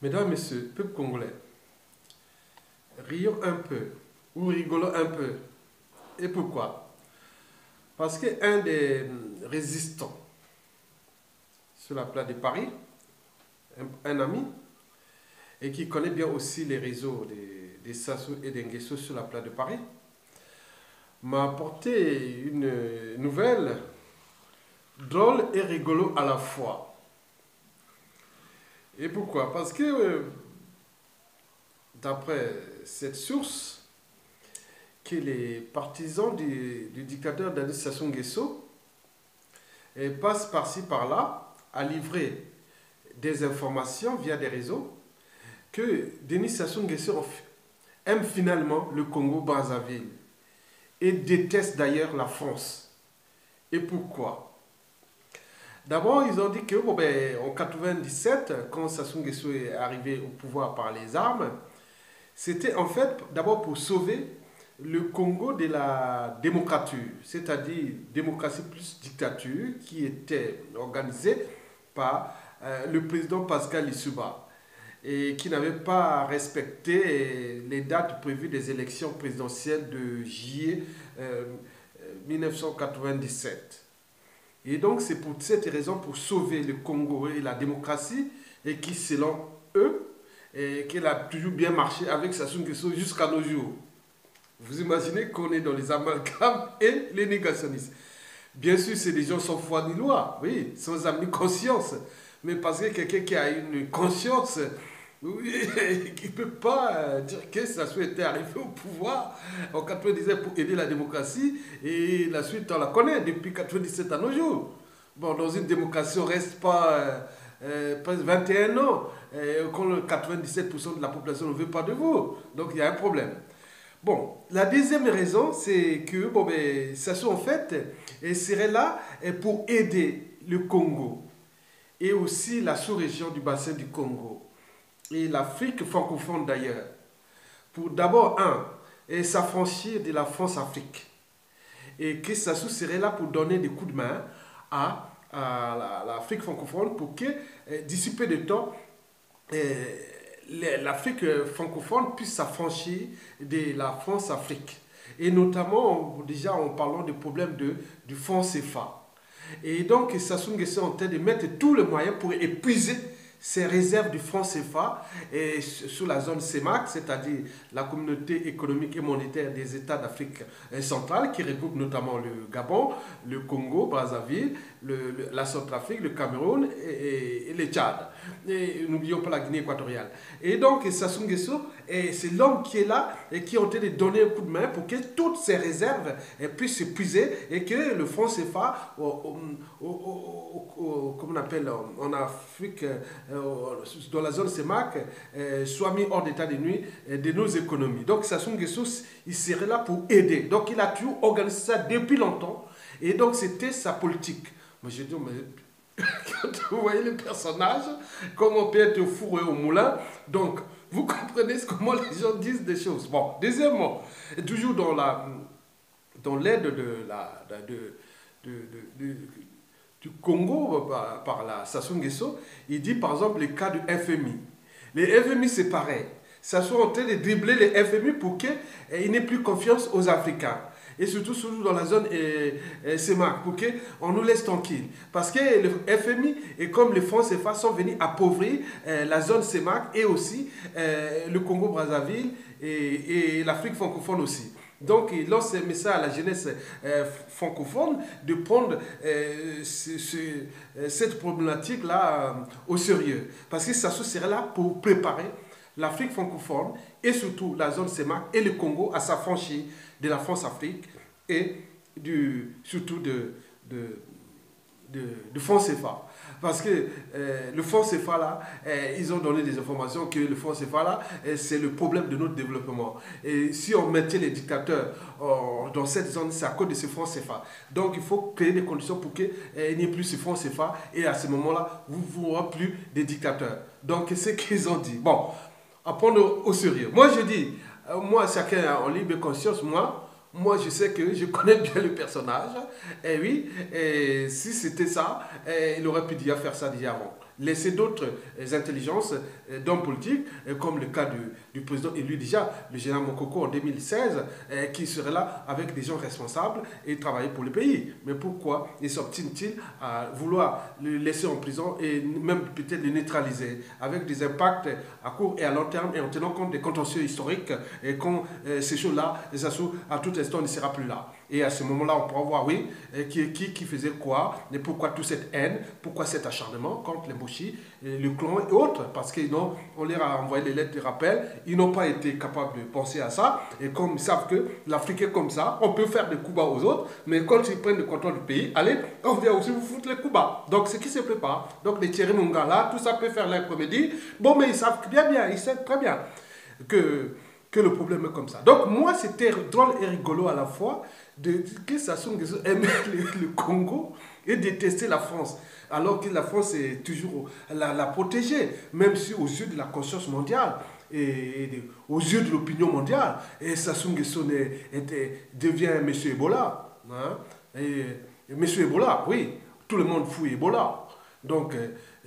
Mesdames, Messieurs, peuple congolais, rions un peu ou rigolons un peu. Et pourquoi? Parce qu'un des résistants sur la place de Paris, un ami, et qui connaît bien aussi les réseaux des Sassou et des Nguesso sur la place de Paris, m'a apporté une nouvelle drôle et rigolo à la fois. Et pourquoi? Parce que, d'après cette source, que les partisans du dictateur Denis Sassou Nguesso passent par-ci par-là à livrer des informations via des réseaux que Denis Sassou Nguesso aime finalement le Congo-Brazzaville et déteste d'ailleurs la France. Et pourquoi? D'abord, ils ont dit que en 1997, quand Sassou Nguesso est arrivé au pouvoir par les armes, c'était en fait d'abord pour sauver le Congo de la démocrature, c'est-à-dire démocratie plus dictature, qui était organisée par le président Pascal Lissouba et qui n'avait pas respecté les dates prévues des élections présidentielles de juillet 1997. Et donc c'est pour cette raison, pour sauver le Congo et la démocratie, et qui selon eux, qu'elle a toujours bien marché avec Sassou Nguesso jusqu'à nos jours. Vous imaginez qu'on est dans les amalgames et les négationnistes. Bien sûr, c'est des gens sans foi ni loi, oui, sans âme ni conscience. Mais parce que quelqu'un qui a une conscience, oui, qui ne peut pas dire que Sassou était arrivé au pouvoir en 1997 pour aider la démocratie, et la suite, on la connaît depuis 1997 à nos jours. Bon, dans une démocratie, on ne reste pas presque 21 ans, quand 97% de la population ne veut pas de vous. Donc, il y a un problème. Bon, la deuxième raison, c'est que Sassou, en fait, serait là pour aider le Congo et aussi la sous-région du bassin du Congo et l'Afrique francophone d'ailleurs. Pour d'abord, s'affranchir de la France-Afrique. Et que Sassou serait là pour donner des coups de main à l'Afrique francophone pour que, d'ici peu de temps, l'Afrique francophone puisse s'affranchir de la France-Afrique. Et notamment, déjà en parlant des problèmes du franc CFA. Et donc, Sassou Nguesso est en train de mettre tous les moyens pour épuiser ces réserves du franc CFA et sur la zone CEMAC, c'est-à-dire la communauté économique et monétaire des États d'Afrique centrale, qui regroupe notamment le Gabon, le Congo, Brazzaville, la Centrafrique, le Cameroun et le Tchad. Et n'oublions pas la Guinée équatoriale. Et donc, Sassou Nguesso, c'est l'homme qui est là et qui est en train de donner un coup de main pour que toutes ces réserves puissent s'épuiser et que le franc CFA, comme on appelle en Afrique, dans la zone CEMAC, soit mis hors d'état de nuit de nos économies. Donc Sassou Nguesso, il serait là pour aider. Donc il a toujours organisé ça depuis longtemps. Et donc c'était sa politique. Moi je dis, mais quand vous voyez le personnage, comme on peut être fourré au moulin, donc vous comprenez comment les gens disent des choses. Bon, deuxièmement, toujours dans l'aide du Congo par la Sassou Nguesso, il dit par exemple le cas du FMI. Les FMI c'est pareil. Sassou est en train de dribbler les FMI pour qu'il n'ait plus confiance aux Africains. Et surtout dans la zone CEMAC, pour qu'on nous laisse tranquille. Parce que le FMI et comme les fonds CFA sont venus appauvrir la zone CEMAC et aussi le Congo-Brazzaville et l'Afrique francophone aussi. Donc, il lance un message à la jeunesse francophone de prendre cette problématique-là au sérieux. Parce que Sassou serait là pour préparer l'Afrique francophone et surtout la zone CEMAC et le Congo à s'affranchir de la France-Afrique et surtout du fonds CFA. Parce que le fonds CFA là, ils ont donné des informations que le fonds CFA là, c'est le problème de notre développement. Et si on mettait les dictateurs dans cette zone, c'est à cause de ce fonds CFA. Donc il faut créer des conditions pour qu'il n'y ait plus ce fonds CFA et à ce moment-là, vous n'aurez plus des dictateurs. Donc c'est ce qu'ils ont dit. Bon, à prendre au sérieux. Moi je dis, moi chacun en libre conscience, moi, je sais que je connais bien le personnage. Et oui, et si c'était ça, il aurait pu déjà faire ça déjà avant. laisser d'autres intelligences d'hommes politiques, comme le cas du président élu déjà, le général Mokoko en 2016, qui serait là avec des gens responsables et travailler pour le pays. Mais pourquoi ils s'obstinent-ils à vouloir le laisser en prison et même peut-être le neutraliser avec des impacts à court et à long terme et en tenant compte des contentieux historiques et quand ces choses-là, les assauts, à tout instant ne sera plus là. Et à ce moment-là, on pourra voir, oui, qui faisait quoi, et pourquoi toute cette haine, pourquoi cet acharnement contre les Mboshi, le clan et autres, parce qu'on leur a envoyé les lettres de rappel, ils n'ont pas été capables de penser à ça, et comme ils savent que l'Afrique est comme ça, on peut faire des coups bas aux autres, mais quand ils prennent le contrôle du pays, allez, on vient aussi vous foutre les coups bas. Donc, ce qui se prépare, donc les Thierry Munga là, tout ça peut faire la comédie, bon, mais ils savent bien, ils savent très bien que le problème est comme ça. Donc moi, c'était drôle et rigolo à la fois que Sassou Nguesso aimait le Congo et détestait la France. Alors que la France est toujours la protéger, même si aux yeux de la conscience mondiale et aux yeux de l'opinion mondiale, et Sassou Nguesso devient Monsieur Ebola. Hein, et Monsieur Ebola, oui, tout le monde fout Ebola. Donc,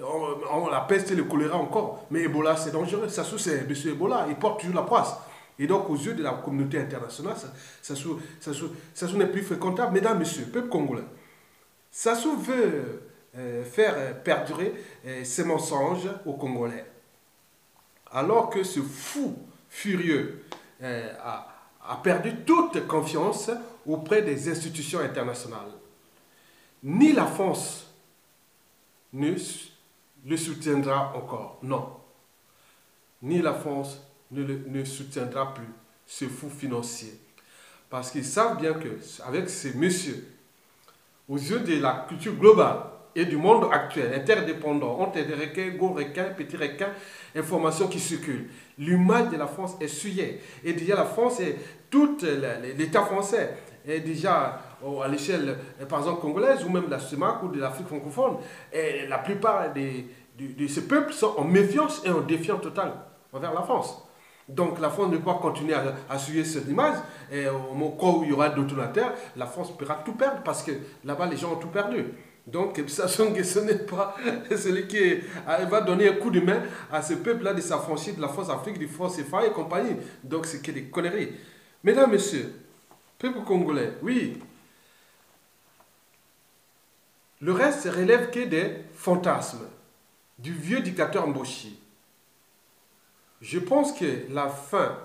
on la peste et le choléra encore, mais Ebola c'est dangereux. Sassou c'est Monsieur Ebola, il porte toujours la poisse. Et donc, aux yeux de la communauté internationale, Sassou n'est plus fréquentable. Mesdames, Messieurs, peuple congolais, Sassou veut faire perdurer ses mensonges aux Congolais. Alors que ce fou furieux a perdu toute confiance auprès des institutions internationales. Ni la France ne le soutiendra encore. Non. Ni la France ne soutiendra plus ce fou financier. Parce qu'ils savent bien qu'avec ces messieurs, aux yeux de la culture globale et du monde actuel, interdépendant, entre des requins, gros requins, petits requins, informations qui circulent. L'image de la France est souillée. Et déjà la France et tout l'État français est déjà à l'échelle, par exemple, congolaise ou même de la CEMAC ou de l'Afrique francophone. Et la plupart de ces peuples sont en méfiance et en défiance totale envers la France. Donc la France ne peut pas continuer à suivre cette image. Et au cas où il y aura d'autres donateurs, la France pourra tout perdre parce que là-bas les gens ont tout perdu. Donc Sassou Nguesso n'est pas celui qui va donner un coup de main à ce peuple-là de s'affranchir de la France Afrique, du France CFA et compagnie. Donc c'est que des conneries. Mesdames, Messieurs, peuple congolais, oui. Le reste relève que des fantasmes du vieux dictateur Mboshi. Je pense que la fin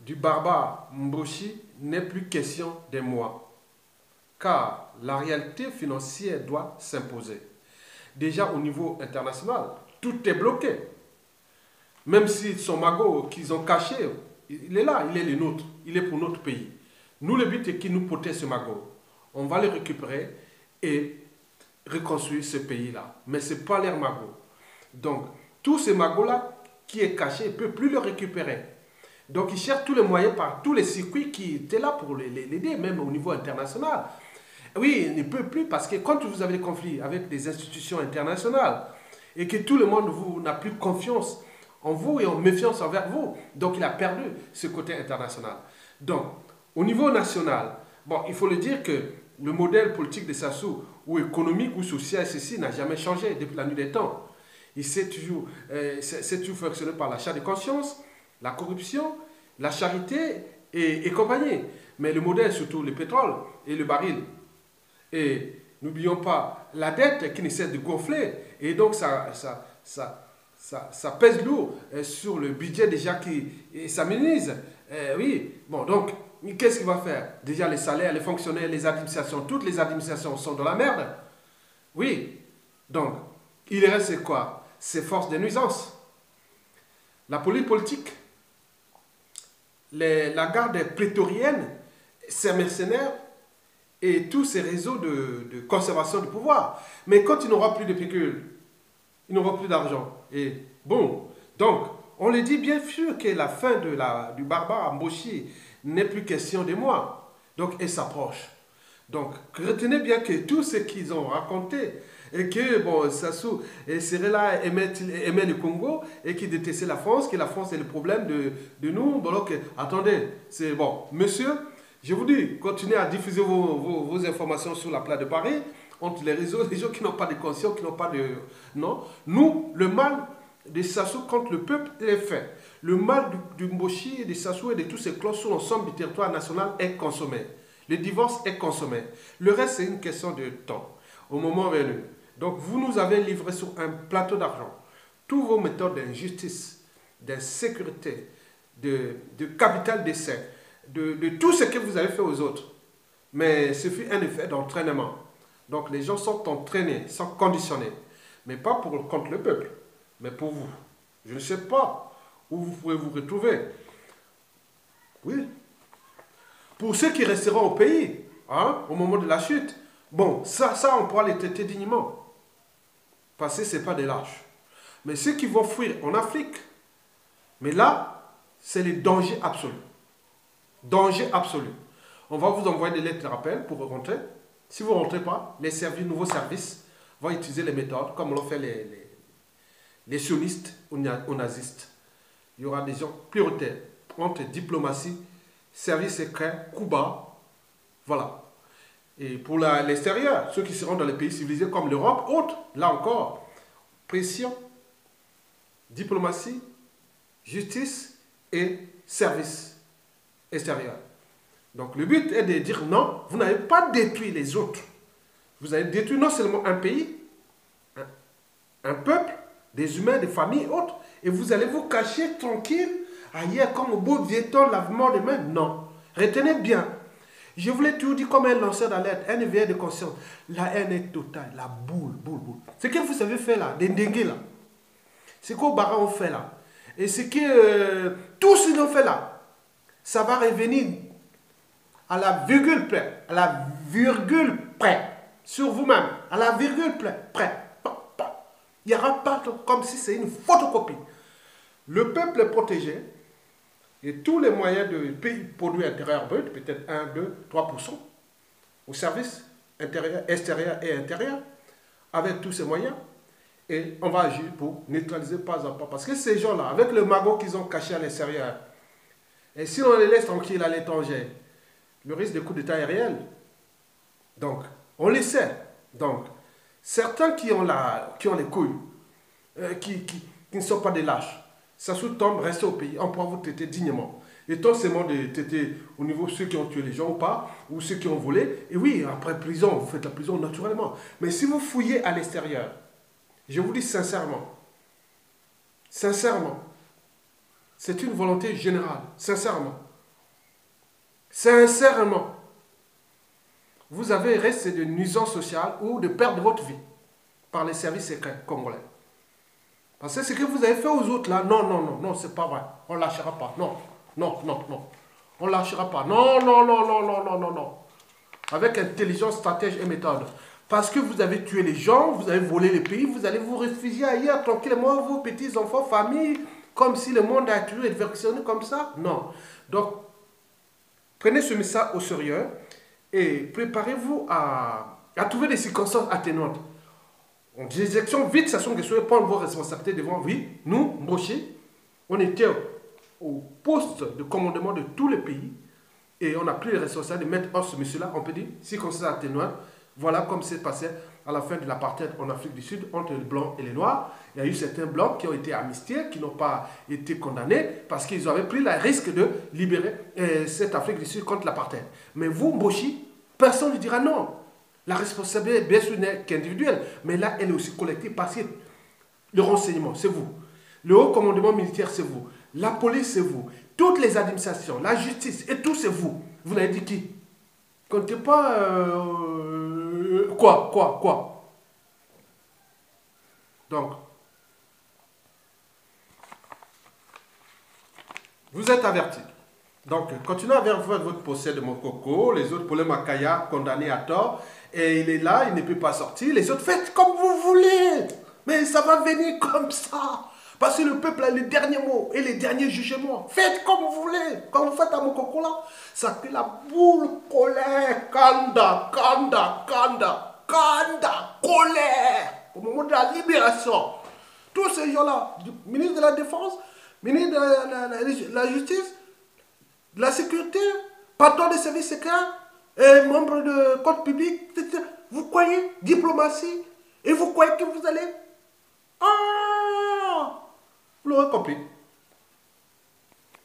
du barbare Mboshi n'est plus question des mois, car la réalité financière doit s'imposer. Déjà au niveau international, tout est bloqué. Même si son magot qu'ils ont caché, il est là, il est le nôtre, il est pour notre pays. Nous, le but est qu'il nous protège ce magot. On va le récupérer et reconstruire ce pays-là. Mais ce n'est pas leur magot. Donc, tous ces magots-là, qui est caché, il ne peut plus le récupérer. Donc il cherche tous les moyens par tous les circuits qui étaient là pour l'aider, même au niveau international. Oui, il ne peut plus parce que quand vous avez des conflits avec des institutions internationales et que tout le monde n'a plus confiance en vous et en méfiance envers vous, donc il a perdu ce côté international. Donc, au niveau national, bon, il faut le dire que le modèle politique de Sassou, ou économique ou social, ceci n'a jamais changé depuis la nuit des temps. Il s'est toujours fonctionné par l'achat de conscience, la corruption, la charité et compagnie. Mais le modèle, surtout le pétrole et le baril. Et n'oublions pas la dette qui ne cesse de gonfler. Et donc ça pèse lourd sur le budget déjà qui s'aménise. Oui, bon, donc, qu'est-ce qu'il va faire? Déjà les salaires, les fonctionnaires, les administrations, toutes les administrations sont dans la merde. Oui, donc, il reste quoi? Ces forces de nuisance. La politique, la garde prétorienne, ces mercenaires et tous ces réseaux de conservation du pouvoir. Mais quand il n'aura plus de pécule, il n'aura plus d'argent. Et bon, donc, on le dit bien sûr que la fin du barbare Mboshi n'est plus question de moi. Donc, elle s'approche. Donc, retenez bien que tout ce qu'ils ont raconté, et que, bon, Sassou serait là, aimait le Congo, et qui détestait la France, que la France est le problème de nous. Bon, donc, attendez, c'est bon. Monsieur, je vous dis, continuez à diffuser vos informations sur la place de Paris. entre les réseaux, les gens qui n'ont pas de conscience, qui n'ont pas de... Non. Nous, le mal des Sassou contre le peuple est fait. Le mal du Mboshi et des Sassou et de tous ces clans sur l'ensemble du territoire national est consommé. Le divorce est consommé. Le reste, c'est une question de temps. Au moment venu. Donc, vous nous avez livré sur un plateau d'argent toutes vos méthodes d'injustice, d'insécurité, de capital d'essai, de tout ce que vous avez fait aux autres. Mais ce fut un effet d'entraînement. Donc, les gens sont entraînés, sont conditionnés. Mais pas contre le peuple, mais pour vous. Je ne sais pas où vous pourrez vous retrouver. Oui. Pour ceux qui resteront au pays, hein, au moment de la chute, bon, ça on pourra les traiter dignement. Parce que ce n'est pas des lâches. Mais ceux qui vont fuir en Afrique, mais là, c'est le danger absolu. Danger absolu. On va vous envoyer des lettres de rappel pour rentrer. Si vous ne rentrez pas, les nouveaux services vont utiliser les méthodes comme l'ont fait les sionistes ou nazistes. Il y aura des gens prioritaires entre diplomatie, service secret, coup bas. Voilà. Et pour l'extérieur, ceux qui seront dans les pays civilisés comme l'Europe, autres, là encore, pression, diplomatie, justice et service extérieur. Donc le but est de dire non, vous n'avez pas détruit les autres. Vous avez détruit non seulement un pays, un peuple, des humains, des familles, autres, et vous allez vous cacher tranquille ailleurs comme au beau vieux temps lavement de main. Non. Retenez bien. Je voulais tout dire comme un lanceur d'alerte, un éveillé de conscience. La haine est totale, la boule. Ce que vous avez fait là, des dengue là, ce qu'au Bara ont fait là, et ce que tous ce qu'ils ont fait là, ça va revenir à la virgule près, sur vous-même, à la virgule près. Il n'y aura pas comme si c'est une photocopie. Le peuple est protégé et tous les moyens de pays produit intérieur brut, peut-être 1, 2, 3%, au service intérieur, extérieur et intérieur, avec tous ces moyens, et on va agir pour neutraliser pas à pas. Parce que ces gens-là, avec le magot qu'ils ont caché à l'extérieur, et si on les laisse tranquilles à l'étranger, le risque de coup d'État est réel. Donc, on le sait. Donc, certains qui ont les couilles, qui ne sont pas des lâches, ça sous-tombe, restez au pays, on pourra vous traiter dignement. Et tant seulement de traiter au niveau de ceux qui ont tué les gens ou pas, ou ceux qui ont volé. Et oui, après prison, vous faites la prison naturellement. Mais si vous fouillez à l'extérieur, je vous dis sincèrement, c'est une volonté générale, sincèrement. Vous avez resté de nuisance sociale ou de perdre votre vie par les services secrets congolais. Parce que ce que vous avez fait aux autres là, non, c'est pas vrai. On ne lâchera pas. Non. On ne lâchera pas. Non. Avec intelligence, stratège et méthode. Parce que vous avez tué les gens, vous avez volé les pays, vous allez vous réfugier ailleurs tranquillement, vos petits-enfants, familles, comme si le monde a toujours été versionné comme ça. Non. Donc, prenez ce message au sérieux et préparez-vous à trouver des circonstances atténuantes. Des actions vite, ça sont que soyez prendre vos responsabilités devant. Oui, nous, Mboshi, on était au poste de commandement de tous les pays et on a pris les responsabilités de mettre hors ce monsieur-là. On peut dire circonstances atténuantes. Voilà comme c'est passé à la fin de l'apartheid en Afrique du Sud entre les blancs et les noirs. Il y a eu certains blancs qui ont été amnistiés, qui n'ont pas été condamnés parce qu'ils avaient pris le risque de libérer cette Afrique du Sud contre l'apartheid. Mais vous, Mboshi, personne ne dira non. La responsabilité, bien sûr, n'est qu'individuelle, mais là, elle est aussi collective parce que le renseignement, c'est vous. Le haut commandement militaire, c'est vous. La police, c'est vous. Toutes les administrations, la justice, et tout, c'est vous. Vous n'avez dit qui? Comptez pas... Quoi? Donc, vous êtes avertis. Donc, continuez à faire votre procès de Mokoko, les autres pour le Makaya, condamnés à tort, et il est là, il ne peut pas sortir. Les autres, faites comme vous voulez, mais ça va venir comme ça. Parce que le peuple a le dernier mot et les derniers jugements. Faites comme vous voulez. Quand vous faites à Mokoko là, ça fait la boule colère, colère. Au moment de la libération, tous ces gens-là, ministre de la Défense, ministre de la Justice, de la Sécurité, patron des services secrets, et membre de code public, Vous croyez diplomatie et vous croyez que vous allez... Ah, vous l'aurez compris.